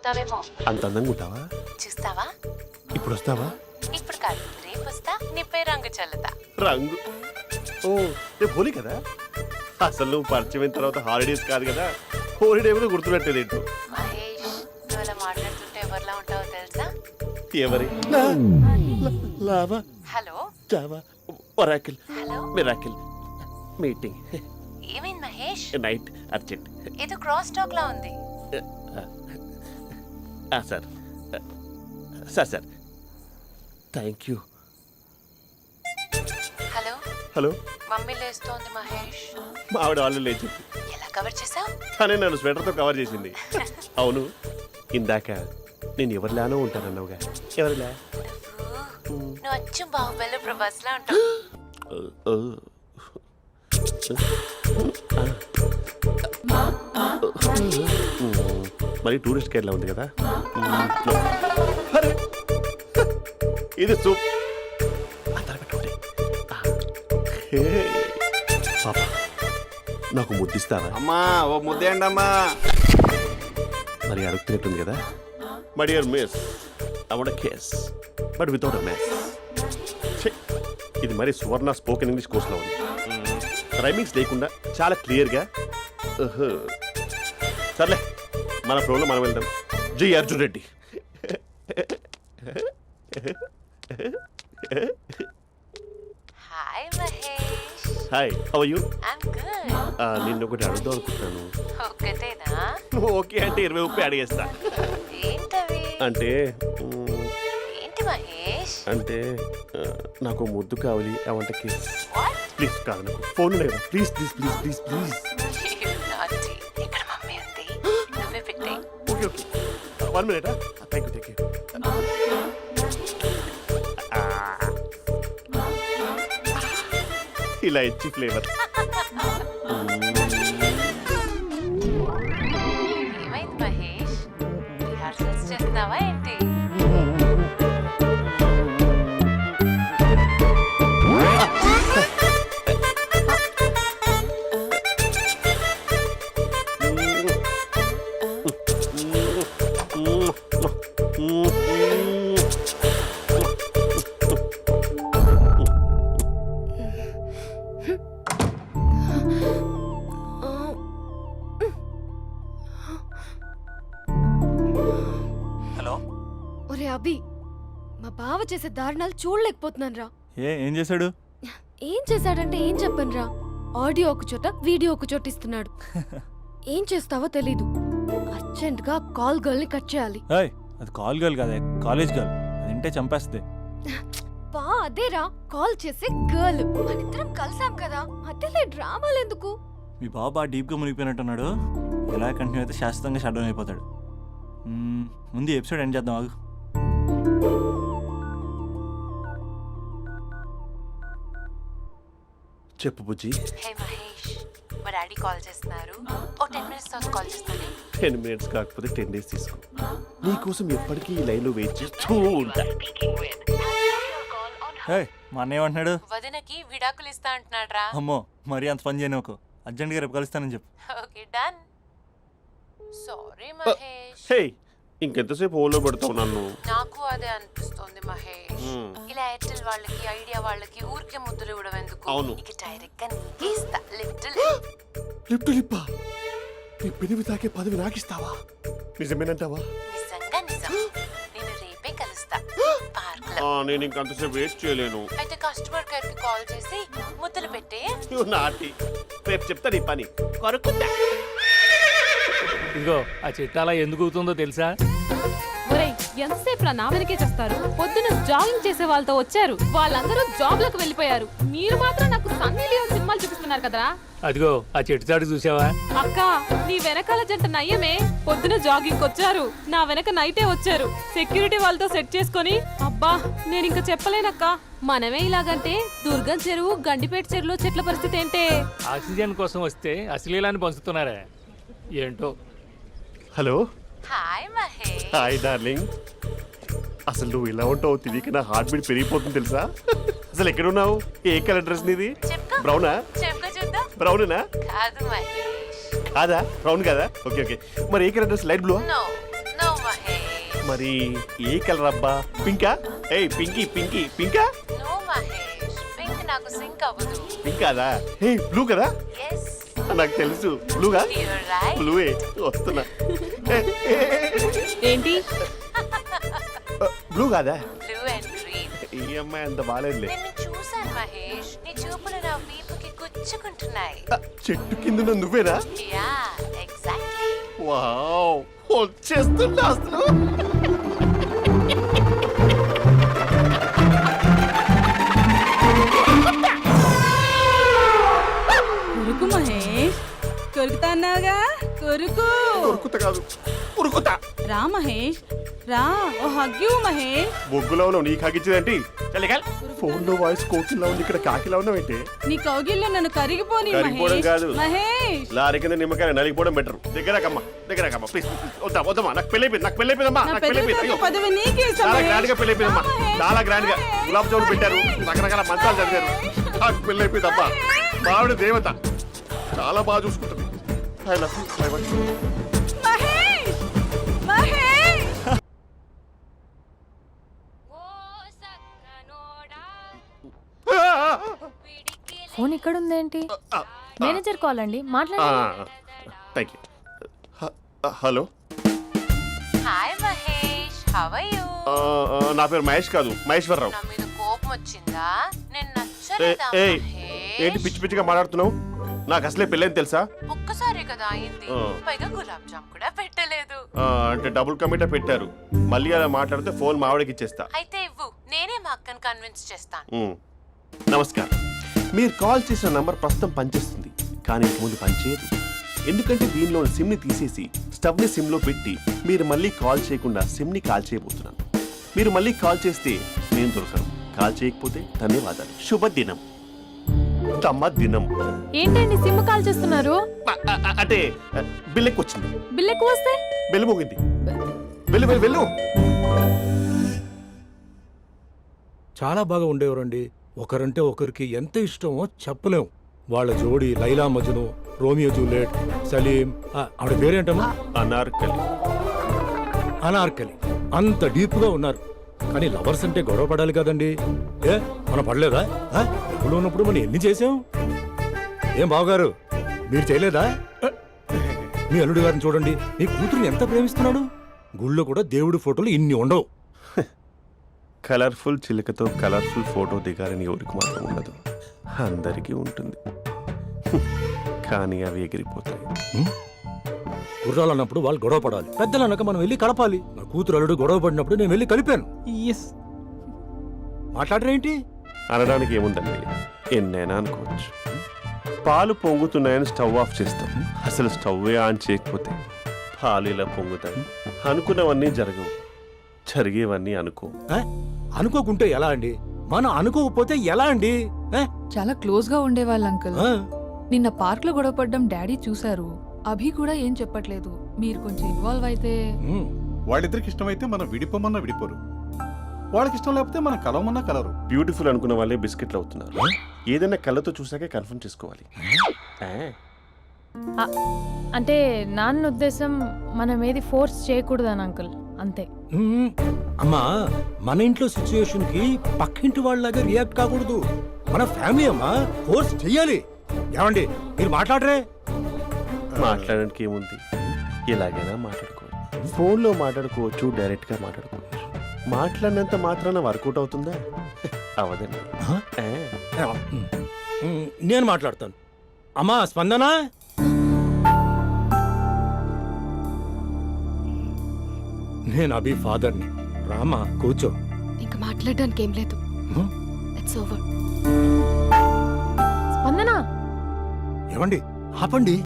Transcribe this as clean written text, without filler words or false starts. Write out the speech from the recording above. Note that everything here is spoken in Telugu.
అయిపోతావేమో. అంత అందంగా ఉంటావా? చూస్తావా? ఇప్పుడు వస్తావా? ఇప్పుడు కాదు, రేపు వస్తా. నీపై రంగు చల్లుతా. రంగు? ఓ రేపు హోలీ కదా. అసలు నువ్వు పరిచయం అయిన తర్వాత హాలిడేస్ కాదు కదా, హోలిడే కూడా గుర్తుపెట్టేది ఏంటో. మహేష్, నువ్వు అలా మాట్లాడుతుంటే ఎవరిలా ఉంటావో తెలుసా? ఎవరి? Lava, hello, Java, Oracle, hello, miracle, meeting, ఏమైంది మహేష్? Night, urgent. ఏదో క్రాస్ టాక్ లా ఉంది. Sir sir sir thank you. Hello hello, mummy లేస్తోంది మహేష్. మా ఆవిడ వాళ్ళు లేచి ఎలా కవర్ చేసావు? తనే నన్ను స్వెటర్తో కవర్ చేసింది. అవును, ఇందాక నేను ఎవరిలానో ఉంటానన్నావుగా, ఎవరిలా? నువ్వు అచ్చం బాహుబలి ప్రభాస్ లా ఉంటావు. మరి టూరిస్ట్ కేర్లా ఉంది కదా. ఇది సూప్. పాపా, నాకు ముద్దిస్తావా? అమ్మా ఓ ముద్దేయండి అమ్మా. మరి అడుగుతున్నట్టుంది కదా. My dear miss, I want kiss but without a mess. ఇది మరి సువర్ణ స్పోకెన్ ఇంగ్లీష్ కోర్సులో ఉంది. రైమింగ్స్ లేకుండా చాలా క్లియర్గా. సర్లే, మన ప్రోలో మనం వెళ్దాం. Jai Arjun Reddy. Hi Mahesh. Hi, how are you? I'm good. నిన్ను ఒకటి అడుగుదాం అనుకుంటున్నాను. ఒక్కటేనా? నువ్వు ఓకే అంటే 20 రూపాయలు అడిగేస్తా. ఏంటవి? అంటే ఏంటి మహేష్? అంటే నాకు ముద్దు కావాలి. I want kiss. What? Please కాదు, నాకు ఫోన్ లేదు. Please please please please please. నాటి ఇక్కడ మమ్మీ ఉంది, నువ్వే పెట్టే. Okay okay, 1 minute. Thank you thank you. ఇలా ఇచ్చి ఫ్లేవర్. ఏమైంది మహేష్? రిహార్సల్స్ చేస్తున్నావా ఏంటి? ఒరే అభి, మా బావ చేసే దారుణాలు చూడలేకపోతున్నాను రా. ఏం చేశాడు? ఏం చేశాడంటే ఏం చెప్పను రా. ఆడియో ఒక చోట, వీడియో ఒక చోట ఇస్తున్నాడు. ఏం చేస్తావో తెలీదు. అర్జెంట్ గా కాల్ గర్ల్ ని కట్ చేయాలి. అది కాల్ గర్ల్ కాదే, కాలేజ్ గర్ల్. అది వింటే చంపేస్తుంది. బా అదేరా, కాల్ చేసే గర్ల్. మనిద్దరం కలిసాం కదా, మధ్యలో డ్రామాలు ఎందుకు? మీ బాబా డీప్ గా మునిగిపోయినట్టున్నాడు. ఇలా కంటిన్యూ అయితే శాశ్వతంగా షట్ డౌన్ అయిపోతాడు. ముందు ఎపిసోడ్ ఎండ్ చేద్దాం, ఆగు. చెప్పు బుజ్జి. హే మహేష్, మా డాడీ కాల్ చేస్తున్నారు. ఓ 10 minutes తర్వాత కాల్ చేస్తాను. 10 minutes కాకపోతే 10 days తీసుకో. నీకోసం ఎప్పటికీ ఈ లైన్లో వెయిట్ చేస్తూ ఉంటా. మా అన్నయ్య ఏమంటున్నాడు? వదినకి విడాకులు ఇస్తా అంటున్నాడు రా. అమ్మో, మరీ అంత పని చేయను. ఒక అర్జెంట్గా రేపు కలుస్తానని చెప్పు. Okay done. సారీ మహేష్. హే, ఇంకెంతసేపు హోల్లో పెడతావు నన్ను? నాకు అదే అనిపిస్తుంది మహేష్. ఇలా ఎయిర్టెల్ వాళ్ళకి, ఐడియా వాళ్ళకి ఊరికే ముద్దులు ఇవ్వడం ఎందుకు? అవును. ఇక డైరెక్ట్ గా నీకే ఇస్తా. లిఫ్ట్ లిఫ్ట్ లిప్పా? నీ పెనివి తాకే పదవి నాకిస్తావా? నిజమేనంటావా? నిజంగా నిజం. నేను రేపే కలుస్తా పార్క్ లో. నేను ఇంకంతసేపు వెయిట్ చేయలేను. అయితే కస్టమర్ కేర్ కి కాల్ చేసి ముద్దులు పెట్టే. నాటి రేపు చెప్తా నీ పని. కొరుకుందా? ఇదిగో ఆ చెట్టు అలా ఎందుకు అవుతుందో తెలుసా? ఒరేయ్, ఎంతసేపు నా వెనకే చేస్తారు? పొద్దున జాగింగ్ చేసే వాళ్ళతో వచ్చారు, వాళ్ళందరూ జాబ్ లకు వెళ్ళిపోయారు. మీరు మాత్రం నాకు సన్నీ లియోన్ సినిమాలు చూపిస్తున్నారు కదరా. అదిగో ఆ చెట్టు చాటు చూసావా? అక్క, నీ వెనకాల జంట నయ్యమే. పొద్దున జాగింగ్ వచ్చారు, నా వెనక నైటే వచ్చారు. సెక్యూరిటీ వాళ్ళతో సెట్ చేసుకొని, అబ్బా నేను ఇంకా చెప్పలేనక్క. మనమే ఇలాగంటే దుర్గం చెరువు, గండిపేట చెరువులో చెట్ల పరిస్థితి ఏంటే? ఆక్సిజన్ కోసం వస్తే అశ్లీలాన్ని పంచుతున్నారా ఏంటో. Hello. Hi Mahesh. Hi darling. అసలు నువ్వు ఇలా ఉంటావు తెలియక నా హార్ట్ బీట్ పెరిగిపోతుంది తెలుసా? అసలు ఎక్కడున్నావు? ఏ కలర్ డ్రెస్ నీది? బ్రౌనా? చూద్దాం. బ్రౌనేనా? కాదు మహేష్. కాదా? బ్రౌన్ కదా? Okay okay. మరి ఏ colour dress? Light blue? No no Mahesh. మరి ఏ కలర్ అబ్బా? పింకా? ఏయ్ పింకీ పింకీ పింకా? నో మహేష్, పింక్ నాకు సింక్ అవ్వదు. పింక్ కాదా? ఏ బ్లూ కదా? ఎస్, నాకు తెలుసు బ్లూగా. You're right. బ్లూవే వస్తున్నా. ఏంటి బ్లూ కాదా? Blue and green. ఈ అమ్మాయి అంత బాగాలేదులే. నిన్ను చూశాను మహేష్, నీ చూపులు నా వీపుకి గుచ్చుకుంటున్నాయి. చెట్టు కింద నువ్వేనా? Yeah, exactly. వావ్, వచ్చేస్తున్నా అసలు. కొరుకు మహేష్, కొరుకుతా అన్నావుగా, కొరుకు. ఉరుకుత కాదు, ఉరుకుతా. రా మహేష్, రా, ఓ హగ్గు మహేష్. బొగ్గులో ఉన్నావు, నీకు కాకిచ్చేదేంటి? ఫోన్ లో వాయిస్ కోకిలా ఉంది, ఇక్కడ కాకిలా ఉన్నావేంటి? నీ కౌగిల్లో నన్ను కరిగిపోని కరిగిపోవడం మహేష్. కాదు. మహేష్, లారీ కింద నిమ్మకాయ నలిగిపోవడం బెటర్. దగ్గరకమ్మా ప్లీజ్. వద్దమ్మా, నాకు పెళ్ళైపోయిందమ్మా, నా నాకు పెద్ద పెళ్ళైపోయింది. అయ్యో, పదవి నీకే ఇస్తా చాలా మహేష్. గ్రాండ్ గా పెళ్ళైపోయిందమ్మా, మహేష్, చాలా గ్రాండ్ గా. గులాబ్ జామున్ పెట్టారు, రకరకాల మంచాలు చదివారు. నాకు పెళ్ళైపోయిందమ్మా. మావిడ దేవత, చాలా బాగా చూసుకుంటుంది. I love you. I want you. Mahesh, Mahesh. Phone ఇక్కడ ఉందేంటి? మేనేజర్ కాల్ అండి, మాట్లాడండి. Thank you. Hello, hi Mahesh, how are you? నా పేరు మహేష్ కాదు, మహేశ్వరరావు. నా మీద కోపం వచ్చిందా? నేను నచ్చలేదా ఏయ్, ఏంటి మహేష్? పిచ్చి పిచ్చిగా మాట్లాడుతున్నావు? నాకు అసలే పెళ్ళని తెలుసా? ఒక్కసారి కదా అయింది, ఆ. పైగా గులాబ్ జామ్ కూడా పెట్టలేదు. అంటే డబుల్ కమిటా పెట్టారు. మళ్ళీ అలా మాట్లాడితే ఫోన్ మావిడకి ఇచ్చేస్తా. అయితే ఇవ్వు, నేనే మా అక్కని కన్విన్స్ చేస్తాను. నమస్కారం. మీరు కాల్ చేసిన నంబర్ ప్రస్తుతం పనిచేస్తుంది, కానీ ఇంక ముందు పనిచేయదు. ఎందుకంటే దీనిలో సిమ్ని తీసేసి స్టవ్ని సిమ్లో పెట్టి మీరు మళ్ళీ కాల్ చేయకుండా సిమ్ని కాల్ చేయబోతున్నాను. మీరు మళ్ళీ కాల్ చేస్తే నేను దొరకను, కాల్ చేయకపోతే ధన్యవాదాలు. శుభదినం. తమ దినం. ఏంటండి సిమ్ కాల్ చేస్తున్నారు? అంటే బిల్ ఎక్కువ వచ్చింది. బిల్ ఎక్కువ వస్తే బెల్లు మోగింది. వెళ్ళు వెళ్ళు వెళ్ళు. చాలా బాగా ఉండేవారండి. ఒకరంటే ఒకరికి ఎంత ఇష్టమో చెప్పలేం. వాళ్ళ జోడి లైలా మజ్ను, రోమియో జూలియట్, సలీం, ఆవిడ పేరేంటమ్మా? అనార్కలి. అనార్కలి. అంత డీప్ గా ఉన్నారు. కానీ లవర్స్ అంటే గొడవ పడాలి కదండి. ఏ మనం పడలేదా? ఎప్పుడు ఉన్నప్పుడు మనం ఎన్ని చేసాం? ఏం బావగారు, మీరు చేయలేదా? మీ అల్లుడి గారిని చూడండి, మీ కూతురుని ఎంత ప్రేమిస్తున్నాడు. గుళ్ళో కూడా దేవుడి ఫోటోలు ఇన్ని ఉండవు. కలర్ఫుల్ చిలుకతో కలర్ఫుల్ ఫోటో దిగాలని ఎవరికి మాత్రం ఉండదు, అందరికీ ఉంటుంది. కానీ అవి ఎగిరిపోతాయి. గుర్రాలు అన్నప్పుడు వాళ్ళు గొడవ పడాలి, పెద్దలు అన్నాక మనం వెళ్ళి కలపాలి. నా కూతురు అల్లుడు గొడవ పడినప్పుడు నేను వెళ్ళి కలిపాను. మాట్లాడరేంటి? అనడానికి ఏముందండి, ఎన్నైనా అనుకోవచ్చు. పాలు పొంగుతున్నాయని స్టవ్ ఆఫ్ చేస్తాం, అసలు స్టవ్వే ఆన్ చేయకపోతే పాలు ఇలా పొంగుతాయి. అనుకున్నవన్నీ జరగవు, జరిగేవన్నీ అనుకో. అనుకోకుంటే ఎలా అండి? మనం అనుకోకపోతే ఎలా అండి? చాలా క్లోజ్ గా ఉండేవాళ్ళు అంకుల్. నిన్న పార్క్ లో గొడవ పడ్డం డాడీ చూశారు. అభి కూడా ఏం చెప్పట్లేదు. మీరు కొంచెం ఇన్వాల్వ్ అయితే. వాళ్ళిద్దరికి ఇష్టమైతే మనం విడిపోమన్నా విడిపోరు, వాళ్ళకి ఇష్టం లేకపోతే మనం కలవమన్నా కలరు. బ్యూటిఫుల్ అనుకున్న వాళ్ళే బిస్కెట్లు అవుతున్నారు. ఏదైనా కళ్ళతో చూసాకే కన్ఫర్మ్ చేసుకోవాలి. అంటే నాన్న ఉద్దేశం మనం ఏది ఫోర్స్ చేయకూడదని అంకుల్, అంతే. అమ్మా, మన ఇంట్లో సిచ్యుయేషన్ కి పక్కింటి వాళ్ళలాగా రియాక్ట్ కాకూడదు. మన ఫ్యామిలీ అమ్మా, ఫోర్స్ చెయ్యాలి. ఏమండి మీరు మాట్లాడరే? మాట్లాడడానికి ఏముంది, ఎలాగైనా మాట్లాడుకోవచ్చు. ఫోన్లో మాట్లాడుకోవచ్చు, డైరెక్ట్గా మాట్లాడుకోవచ్చు. మాట్లాడినంత మాత్రాన వర్కౌట్ అవుతుందా? అవదండి. నేను మాట్లాడతాను. అమ్మా స్పందన, నేను అభి ఫాదర్ని. రామా కూర్చో. ఇంకా మాట్లాడడానికి ఏం లేదు. It's over. స్పందన, ఏమండి ఆపండి.